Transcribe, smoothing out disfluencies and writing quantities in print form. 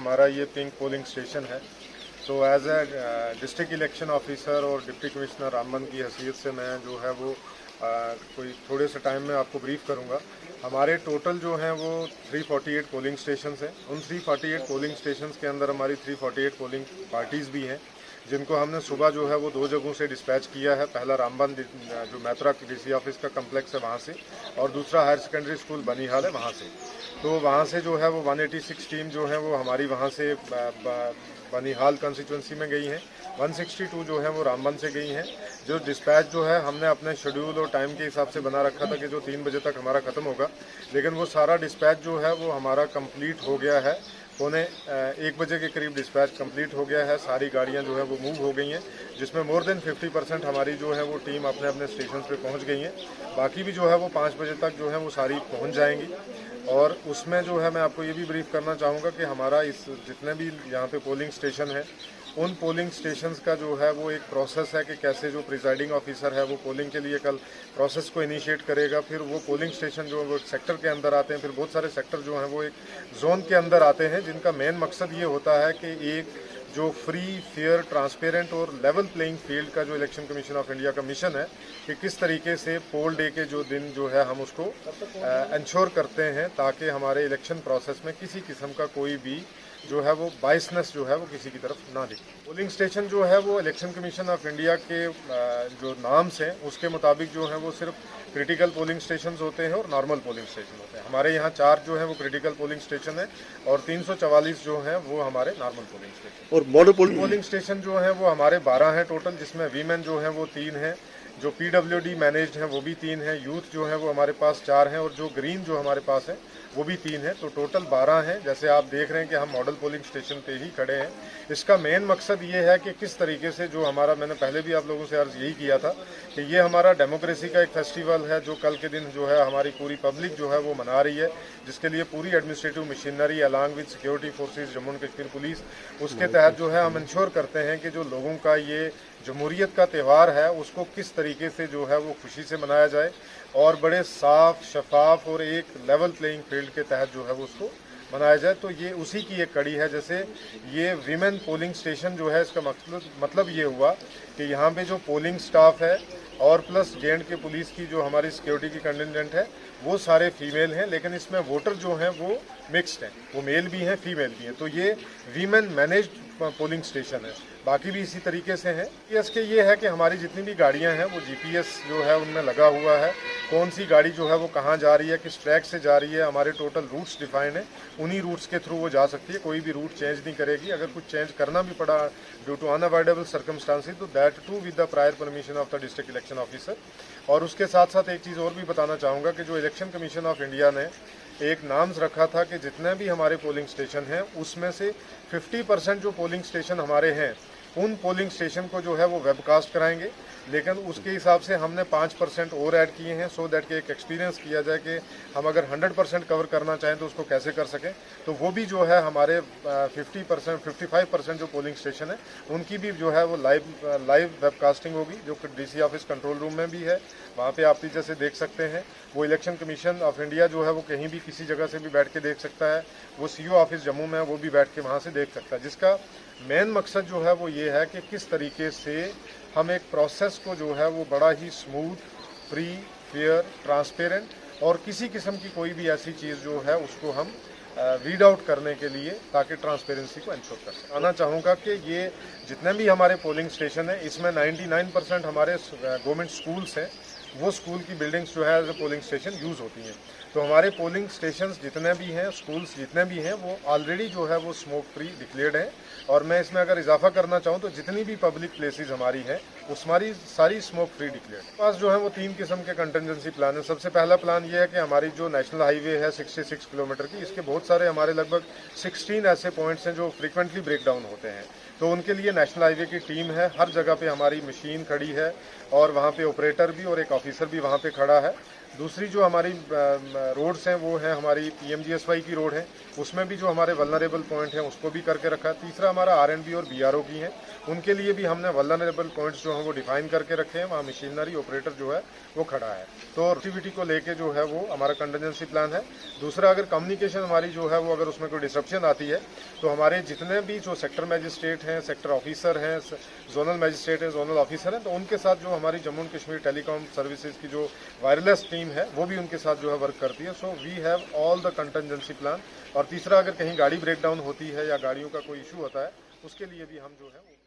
हमारा ये pink polling station है। तो as a district election officer और डिप्टी कमिश्नर रामबन की हैसियत से मैं जो है वो कोई थोड़े से टाइम में आपको ब्रीफ करूंगा। हमारे टोटल जो हैं वो 348 पोलिंग स्टेशंस हैं। उन 348 पोलिंग स्टेशंस के अंदर हमारी 348 पोलिंग पार्टीज़ भी हैं, जिनको हमने सुबह जो है वो 2 जगहों से डिस्पैच किया है। पहला रामबन जो मैत्रा डीसी ऑफिस का कम्प्लेक्स है वहाँ से, और दूसरा हायर सेकेंडरी स्कूल बनिहाल है वहाँ से। तो वहाँ से जो है वो 186 टीम जो है वो हमारी वहाँ से बनिहाल कंस्टिट्यूंसी में गई हैं। 162 जो है वो रामबन से गई हैं। जो डिस्पैच जो है हमने अपने शेड्यूल और टाइम के हिसाब से बना रखा था कि जो 3 बजे तक हमारा ख़त्म होगा, लेकिन वो सारा डिस्पैच जो है वो हमारा कंप्लीट हो गया है। 1 बजे के करीब डिस्पैच कंप्लीट हो गया है। सारी गाड़ियां जो है वो मूव हो गई हैं, जिसमें मोर देन 50% हमारी जो है वो टीम अपने अपने स्टेशन पे पहुंच गई हैं। बाकी भी जो है वो 5 बजे तक जो है वो सारी पहुंच जाएंगी। और उसमें जो है मैं आपको ये भी ब्रीफ करना चाहूँगा कि हमारा इस जितने भी यहाँ पे पोलिंग स्टेशन है, उन पोलिंग स्टेशंस का जो है वो एक प्रोसेस है कि कैसे जो प्रिजाइडिंग ऑफिसर है वो पोलिंग के लिए कल प्रोसेस को इनिशिएट करेगा। फिर वो पोलिंग स्टेशन जो वो सेक्टर के अंदर आते हैं, फिर बहुत सारे सेक्टर जो हैं वो एक जोन के अंदर आते हैं, जिनका मेन मकसद ये होता है कि एक जो फ्री, फेयर, ट्रांसपेरेंट और लेवल प्लेइंग फील्ड का जो इलेक्शन कमीशन ऑफ इंडिया का मिशन है कि किस तरीके से पोल डे के जो दिन जो है हम उसको इंश्योर करते हैं, ताकि हमारे इलेक्शन प्रोसेस में किसी किस्म का कोई भी जो है वो बाइसनेस जो है वो किसी की तरफ ना दिखे। पोलिंग स्टेशन जो है वो इलेक्शन कमीशन ऑफ इंडिया के जो नाम्स हैं उसके मुताबिक जो है वो सिर्फ क्रिटिकल पोलिंग स्टेशंस होते हैं और नॉर्मल पोलिंग स्टेशन होते हैं। हमारे यहाँ 4 जो है वो क्रिटिकल पोलिंग स्टेशन है और 344 जो है वो हमारे नॉर्मल पोलिंग स्टेशन। और मॉडल पोलिंग स्टेशन जो है वो हमारे 12 हैं टोटल, जिसमें वीमेन जो है वो 3 हैं, जो PWD मैनेज्ड हैं वो भी 3 हैं, यूथ जो है वो हमारे पास 4 हैं, और जो ग्रीन जो हमारे पास है वो भी 3 है। तो टोटल 12 हैं। जैसे आप देख रहे हैं कि हम मॉडल पोलिंग स्टेशन पे ही खड़े हैं। इसका मेन मकसद ये है कि किस तरीके से जो हमारा, मैंने पहले भी आप लोगों से अर्ज यही किया था कि ये हमारा डेमोक्रेसी का एक फेस्टिवल है जो कल के दिन जो है हमारी पूरी पब्लिक जो है वो मना रही है, जिसके लिए पूरी administrative machinery along with security forces, Jammu and Kashmir police, उसके तहत जो है हम इंश्योर करते हैं कि जो लोगों का ये जमहूरियत का त्यौहार है उसको किस तरीके से जो है वो खुशी से मनाया जाए और बड़े साफ, शफाफ और एक लेवल प्लेइंग फील्ड के तहत जो है वो उसको मनाया जाए। तो ये उसी की एक कड़ी है। जैसे ये वीमेन पोलिंग स्टेशन जो है, इसका मतलब ये हुआ कि यहाँ पे जो पोलिंग स्टाफ है और प्लस J&K पुलिस की जो हमारी सिक्योरिटी की कंटिजेंट है वो सारे फीमेल हैं, लेकिन इसमें वोटर जो हैं वो मिक्स्ड हैं, वो मेल भी हैं, फीमेल भी हैं। तो ये वीमेन मैनेज्ड पोलिंग स्टेशन है। बाकी भी इसी तरीके से हैं। इसके ये है कि हमारी जितनी भी गाड़ियां हैं वो GPS जो है उनमें लगा हुआ है, कौन सी गाड़ी जो है वो कहाँ जा रही है, किस ट्रैक से जा रही है, हमारे टोटल रूट्स डिफाइन है, उन्हीं रूट्स के थ्रू वो जा सकती है, कोई भी रूट चेंज नहीं करेगी। अगर कुछ चेंज करना भी पड़ा ड्यू टू अनअवॉइडेबल सर्कमस्टांसेस तो that too with the prior permission of the district election officer. और उसके साथ साथ एक चीज़ और भी बताना चाहूँगा कि जो इलेक्शन कमीशन ऑफ इंडिया ने एक नाम्स रखा था कि जितने भी हमारे पोलिंग स्टेशन हैं उसमें से 50% जो पोलिंग स्टेशन हमारे हैं उन पोलिंग स्टेशन को जो है वो वेबकास्ट कराएंगे, लेकिन उसके हिसाब से हमने 5% और ऐड किए हैं सो दैट के एक एक्सपीरियंस किया जाए कि हम अगर 100% कवर करना चाहें तो उसको कैसे कर सकें। तो वो भी जो है हमारे 55% जो पोलिंग स्टेशन है उनकी भी जो है वो लाइव वेबकास्टिंग होगी, जो DC ऑफिस कंट्रोल रूम में भी है, वहाँ पे आप जैसे देख सकते हैं। वो इलेक्शन कमीशन ऑफ इंडिया जो है वो कहीं भी किसी जगह से भी बैठ के देख सकता है, वो CO ऑफिस जम्मू में है वो भी बैठ के वहाँ से देख सकता है। जिसका मेन मकसद जो है वो ये है कि किस तरीके से हम एक प्रोसेस को जो है वो बड़ा ही स्मूथ, फ्री, फेयर, ट्रांसपेरेंट और किसी किस्म की कोई भी ऐसी चीज़ जो है उसको हम रीड आउट करने के लिए, ताकि ट्रांसपेरेंसी को इंश्योर कर सकें। आना चाहूँगा कि ये जितने भी हमारे पोलिंग स्टेशन हैं इसमें 99% हमारे गवर्नमेंट स्कूल्स हैं, वो स्कूल की बिल्डिंग्स जो है as a polling station use होती हैं। तो हमारे पोलिंग स्टेशंस जितने भी हैं, स्कूल्स जितने भी हैं, वो ऑलरेडी जो है वो स्मोक फ्री डिक्लेयर्ड है। और मैं इसमें अगर इजाफा करना चाहूँ तो जितनी भी पब्लिक प्लेसेस हमारी हैं उस हमारी सारी स्मोक फ्री डिक्लेयर्ड। पास जो है वो 3 किस्म के कंटिजेंसी प्लान है। सबसे पहला प्लान ये है कि हमारी जो नेशनल हाईवे है 66 किलोमीटर की, इसके बहुत सारे हमारे लगभग 16 ऐसे पॉइंट्स हैं जो फ्रिक्वेंटली ब्रेक डाउन होते हैं। तो उनके लिए नेशनल हाईवे की टीम है, हर जगह पे हमारी मशीन खड़ी है और वहाँ पे ऑपरेटर भी और एक ऑफिसर भी वहाँ पे खड़ा है। दूसरी जो हमारी रोड्स हैं वो है हमारी PMGSY की रोड है, उसमें भी जो हमारे वल्नरेबल पॉइंट हैं उसको भी करके रखा है। तीसरा हमारा R&B और BRO की है, उनके लिए भी हमने वल्नरेबल पॉइंट्स जो हैं वो डिफाइन करके रखे हैं, वहाँ मशीनरी ऑपरेटर जो है वो खड़ा है। तो एक्टिविटी को लेके जो है वो हमारा कंटिजेंसी प्लान है। दूसरा, अगर कम्युनिकेशन हमारी जो है वो अगर उसमें कोई डिसरप्शन आती है तो हमारे जितने भी जो सेक्टर मजिस्ट्रेट हैं, सेक्टर ऑफिसर हैं, जोनल मजिस्ट्रेट हैं, जोनल ऑफिसर हैं, तो उनके साथ जो हमारी Jammu and Kashmir telecom services की जो वायरलेस टीम है वो भी उनके साथ जो है वर्क करती है। So we have all the contingency plan. और तीसरा, अगर कहीं गाड़ी ब्रेकडाउन होती है या गाड़ियों का कोई इशू होता है उसके लिए भी हम जो है